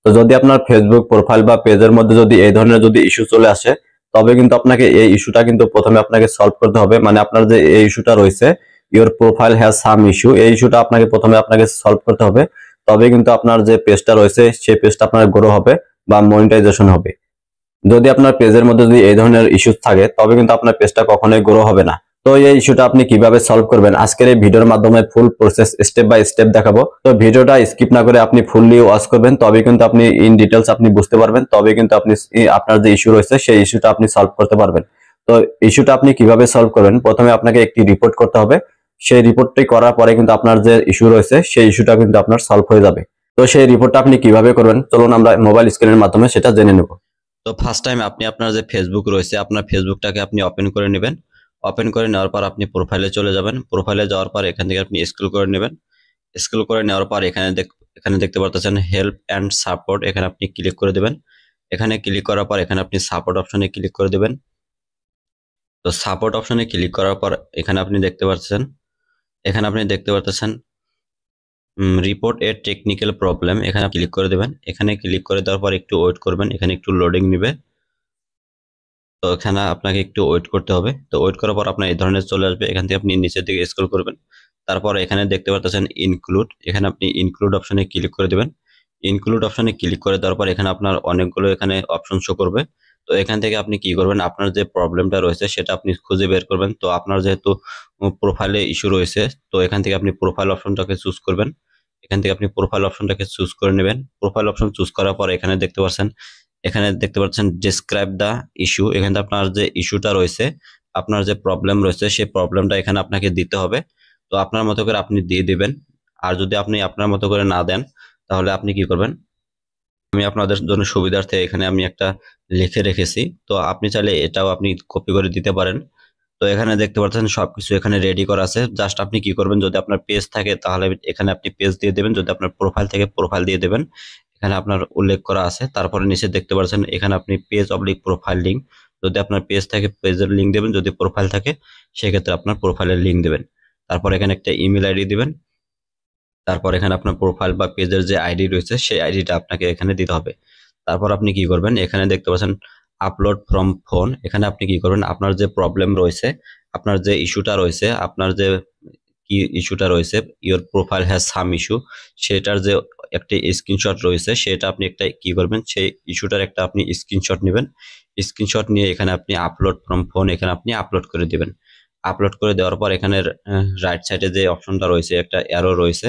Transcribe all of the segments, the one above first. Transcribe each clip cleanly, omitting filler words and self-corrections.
তো যদি আপনার ফেসবুক প্রোফাইল বা পেজের মধ্যে যদি এই ধরনের যদি ইস্যু চলে আসে, তবে কিন্তু আপনাকে এই ইস্যুটা কিন্তু প্রথমে আপনাকে সলভ করতে হবে। মানে আপনার যে এই ইস্যুটা রয়েছে, your profile has some issue, এই ইস্যুটা আপনাকে প্রথমে সলভ করতে হবে। তবে কিন্তু আপনার যে পেজটা রয়েছে সেই পেজটা আপনার গ্রো হবে বা মনিটাইজেশন হবে। যদি আপনার পেজের মধ্যে যদি এই ধরনের ইস্যু থাকে, তবে কিন্তু আপনার পেজটা কখনোই গ্রো হবে না। তো এই ইস্যুটা আপনি কিভাবে সলভ করবেন আজকের এই ভিডিওর মাধ্যমে full process step by step দেখাবো। তো ভিডিওটা স্কিপ না করে আপনি ফুললি ওয়াচ করবেন, তবে কিন্তু আপনি ইন ডিটেলস আপনি বুঝতে পারবেন, তবে কিন্তু আপনি আপনার যে ইস্যু রয়েছে সেই ইস্যুটা আপনি সলভ করতে পারবেন। তো ইস্যুটা আপনি কিভাবে সলভ করবেন, প্রথমে আপনাকে একটি রিপোর্ট করতে হবে। সেই রিপোর্টটি করার পরে কিন্তু আপনার যে ইস্যু রয়েছে সেই ইস্যুটা কিন্তু আপনার সলভ হয়ে যাবে। তো সেই রিপোর্টটা আপনি কিভাবে করবেন চলুন আমরা মোবাইল স্ক্রিনের মাধ্যমে সেটা জেনে নেব। তো ফার্স্ট টাইম আপনি আপনার যে ফেসবুক রয়েছে আপনার ফেসবুকটাকে আপনি ওপেন করে নেবেন। ওপেন করে নেওয়ার পর আপনি প্রোফাইলে চলে যাবেন। প্রোফাইলে যাওয়ার পর এখান থেকে আপনি স্ক্রল করে নেবেন। স্ক্রল করে নেওয়ার পর এখানে দেখতে পাচ্ছেন হেল্প অ্যান্ড সাপোর্ট, এখানে আপনি ক্লিক করে দেবেন। এখানে ক্লিক করার পর এখানে আপনি সাপোর্ট অপশনে ক্লিক করে দেবেন। তো সাপোর্ট অপশনে ক্লিক করার পর এখানে আপনি দেখতে পাচ্ছেন রিপোর্ট এ টেকনিক্যাল প্রবলেম, এখানে ক্লিক করে দেবেন। এখানে ক্লিক করে দেওয়ার পর একটু ওয়েট করবেন, এখানে একটু লোডিং নেবে। তো এখানে আপনাকে একটু ওয়েট করতে হবে। তো ওয়েট করার পর আপনার এই ধরনের চলে আসবে। এখান থেকে আপনি নিচের দিকে স্ক্রল করবেন। তারপর এখানে দেখতে পাচ্ছেন ইনক্লুড, এখানে আপনি ইনক্লুড অপশনে ক্লিক করে দেবেন। ইনক্লুড অপশনে ক্লিক করে দেওয়ার পর এখানে আপনার অনেকগুলো এখানে অপশন শো করবে। তো এখান থেকে আপনি কি করবেন, আপনার যে প্রবলেমটা রয়েছে সেটা আপনি খুঁজে বের করবেন। তো আপনার যেহেতু প্রোফাইলে ইস্যু রয়েছে, তো এখান থেকে আপনি প্রোফাইল অপশনটাকে চুজ করবেন। এখান থেকে আপনি প্রোফাইল অপশনটাকে চুজ করে নেবেন। প্রোফাইল অপশন চুজ করার পর এখানে দেখতে পাচ্ছেন ডিসক্রাইব দা ইস্যু, এখানে আপনার যে ইস্যুটা রয়েছে, আপনার যে প্রবলেম রয়েছে সেই প্রবলেমটা এখানে আপনাকে দিতে হবে। তো আপনার মতো করে আপনি দিয়ে দিবেন। আর যদি আপনি আপনার মতো করে না দেন তাহলে আপনি কি করবেন, আমি আপনাদের জন্য সুবিধার্থে এখানে আমি একটা লিখে রেখেছি। তো আপনি চাইলে এটাও আপনি কপি করে দিতে পারেন। তো এখানে দেখতে পাচ্ছেন সবকিছু এখানে রেডি করা আছে। জাস্ট আপনি কি করবেন, যদি আপনার পেজ থাকে তাহলে এখানে আপনি পেজ দিয়ে দেবেন, যদি আপনার প্রোফাইল থাকে প্রোফাইল দিয়ে দেবেন। এখানে আপনার উল্লেখ করা আছে। তারপরে নিচে দেখতে পাচ্ছেন এখানে আপনি পেজ অবলিক প্রোফাইল লিঙ্ক, যদি আপনার পেজ থাকে পেজের লিঙ্ক দেবেন, যদি প্রোফাইল থাকে সেক্ষেত্রে আপনার প্রোফাইলের লিঙ্ক দেবেন। তারপর এখানে একটা ইমেল আইডি দিবেন। তারপর এখানে আপনার প্রোফাইল বা পেজের যে আইডি রয়েছে সেই আইডিটা আপনাকে এখানে দিতে হবে। তারপর আপনি কি করবেন, এখানে দেখতে পাচ্ছেন আপলোড ফ্রম ফোন, এখানে আপনি কি করবেন, আপনার যে প্রবলেম রয়েছে, আপনার যে ইস্যুটা রয়েছে, আপনার যে কি ইস্যুটা রয়েছে, your profile has some issue, সেটার যে একটা স্ক্রিনশট রয়েছে সেটা আপনি একটা কি করবেন, সেই ইস্যুটার একটা আপনি স্ক্রিনশট নেবেন। স্ক্রিনশট নিয়ে এখানে আপনি আপলোড ফ্রম ফোন এখানে আপনি আপলোড করে দিবেন। আপলোড করে দেওয়ার পর এখানে রাইট সাইডে যে অপশনটা রয়েছে একটা অ্যারো রয়েছে,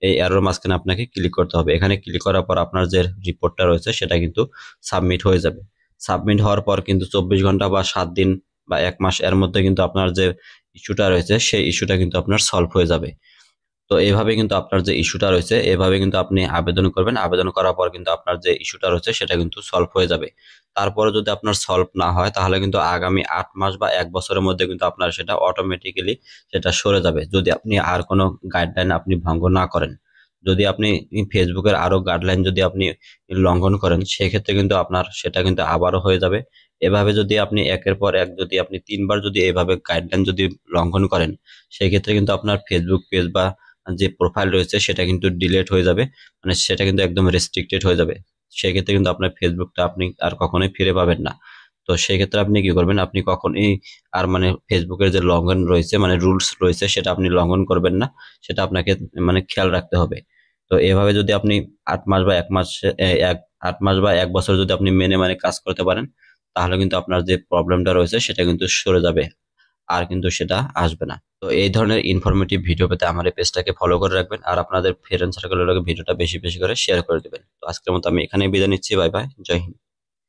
এই অ্যারোর মাঝখানে আপনাকে ক্লিক করতে হবে। এখানে ক্লিক করার পর আপনার যে রিপোর্টটা রয়েছে সেটা কিন্তু সাবমিট হয়ে যাবে। সাবমিট হওয়ার পর কিন্তু 24 ঘন্টা বা 7 দিন বা 1 মাস এর মধ্যে কিন্তু আপনার যে ইস্যুটা রয়েছে সেই ইস্যুটা কিন্তু আপনার সলভ হয়ে যাবে। তো এইভাবে কিন্তু আপনার যে ইস্যুটা রয়েছে এভাবে কিন্তু আপনি আবেদন করবেন। আবেদন করার পর কিন্তু আপনার যে ইস্যুটা রয়েছে সেটা কিন্তু সলভ হয়ে যাবে। তারপরে যদি আপনার সলভ না হয় তাহলে কিন্তু আগামী 8 মাস বা 1 বছরের মধ্যে কিন্তু আপনার সেটা অটোমেটিক্যালি সেটা সরে যাবে, যদি আপনি আর কোনো গাইডলাইন আপনি ভঙ্গ না করেন। যদি আপনি ফেসবুকের আরো গাইডলাইন যদি আপনি লঙ্ঘন করেন সেক্ষেত্রে কিন্তু আপনার সেটা কিন্তু আবারও হয়ে যাবে। এভাবে যদি আপনি একের পর এক যদি আপনি 3 বার যদি এভাবে গাইডলাইন যদি লঙ্ঘন করেন সেক্ষেত্রে কিন্তু আপনার ফেসবুক পেজ বা যে প্রোফাইল রয়েছে সেটা কিন্তু ডিলিট হয়ে যাবে, মানে সেটা কিন্তু একদম রেস্ট্রিক্টেড হয়ে যাবে। সেক্ষেত্রে কিন্তু আপনার ফেসবুকটা আপনি আর কখনোই ফিরে পাবেন না। তো সেক্ষেত্রে আপনি কি করবেন, আপনি কখনোই আর মানে ফেসবুকের যে লঙ্ঘন রয়েছে মানে রুলস রয়েছে সেটা আপনি লঙ্ঘন করবেন না, সেটা আপনাকে মানে খেয়াল রাখতে হবে। তো এভাবে যদি আপনি 8 মাস বা 1 মাস এক 8 মাস বা 1 বছর যদি আপনি মেনে মানে কাজ করতে পারেন তাহলে কিন্তু আপনার যে প্রবলেমটা রয়েছে সেটা কিন্তু সরে যাবে, আর কিন্তু সেটা আসবে না। তো এই ধরনের ইনফরমেটিভ ভিডিও পেতে আমার এই পেজটাকে ফলো করে রাখবেন, আর আপনাদের ফ্রেন্ড সার্কেলের ভিডিওটা বেশি বেশি করে শেয়ার করে দিবেন। তো আজকের মতো আমি এখানেই বিদায় নিচ্ছি। বাই বাই, জয় হিন্দ।